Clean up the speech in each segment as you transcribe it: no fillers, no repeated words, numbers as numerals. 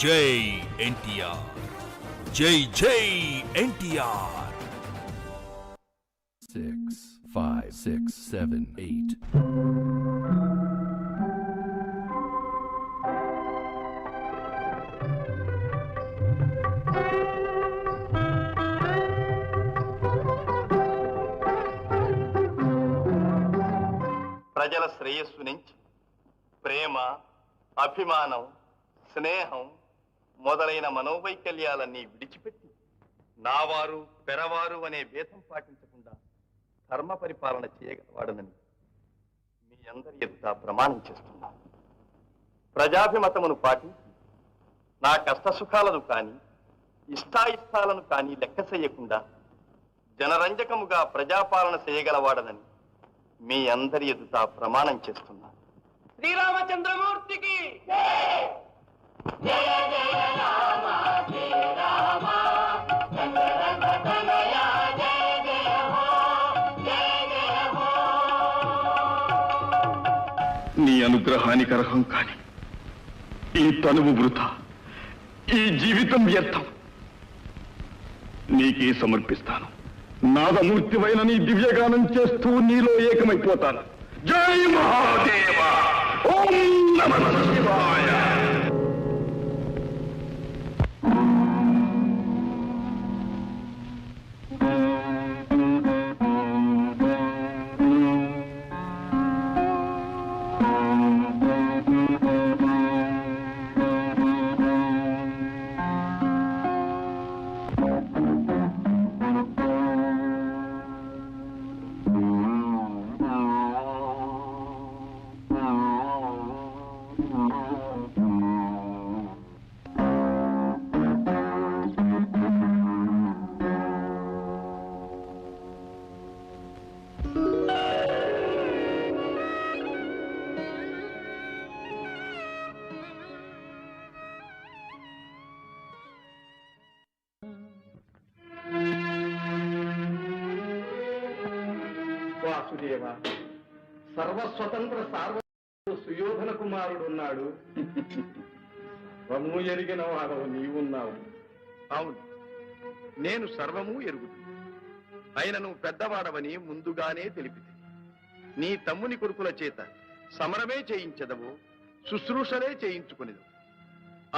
జై ఎన్టీఆర్, జై జై ఎన్టీఆర్. 6, 5, 6, 7, 8. ప్రజల శ్రేయస్సు నుంచి ప్రేమ, అభిమానం, స్నేహం మొదలైన మనోవైకల్యాలన్నీ విడిచిపెట్టి నావారు పెరవారు అనే భేదం పాటించకుండా ధర్మ పరిపాలన చేయగలవాడనని మీ అందరి ఎదుట ప్రమాణం చేస్తున్నాను. ప్రజాభిమతమును పాటించి నా కష్టసుఖాలను కానీ ఇష్టాయిష్టాలను కానీ లెక్క చేయకుండా జనరంజకముగా ప్రజాపాలన చేయగలవాడనని మీ అందరి ఎదుట ప్రమాణం చేస్తున్నాను. శ్రీరామచంద్రమూర్తికి నీ అనుగ్రహానికి అర్హం కాని ఈ తనువు వృథా, ఈ జీవితం వ్యర్థం. నీకే సమర్పిస్తాను. నాదమూర్తివైన నీ దివ్యగానం చేస్తూ నీలో ఏకమైపోతాను. జై మహాదేవ. ఓం నమః శివాయ. వాసుదేవ, సర్వస్వతంత్ర సార్వ సుయోధన కుమారుడున్నాడు. సర్వము ఎరిగిన వాడవు నీవున్నావు. అవును, నేను సర్వము ఎరుగుదు. అయినను పెద్దవాడవని ముందుగానే తెలిపితే నీ తమ్ముని కొడుకుల చేత సమరమే చేయించదవో, శుశ్రూషలే చేయించుకునేదు.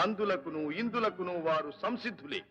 అందులకును ఇందులకును వారు సంసిద్ధులే.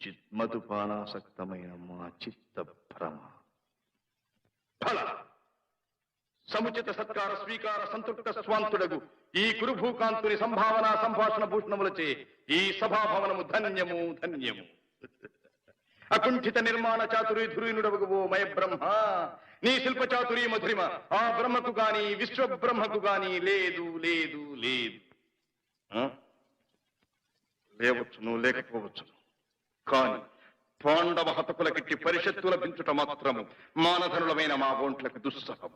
చిన్మధుపానాసక్తమైన మా చిత్త భ్రమ ఫల సముచిత సత్కార స్వీకార సంతృప్త స్వాంతుడగు ఈ కురుభూకాంతుని సంభావన సంభాషణ భూషణములచే ఈ సభాభవనము ధన్యము ధన్యము. అకుంఠిత నిర్మాణ చాతురి ధురీనుడవగు మయ బ్రహ్మ, నీ శిల్ప చాతురి మధురిమ ఆ బ్రహ్మకు గాని విశ్వబ్రహ్మకు గాని లేదు లేదు లేదు. లేవచ్చును లేకపోవచ్చును, కాని పాండవ హతకులకిట్టి పరిషత్తుల పెంచుట మాత్రము మానధనులమైన మా ఒంట్లకు దుస్సహం.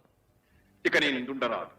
ఇక నేను దుండరాదు.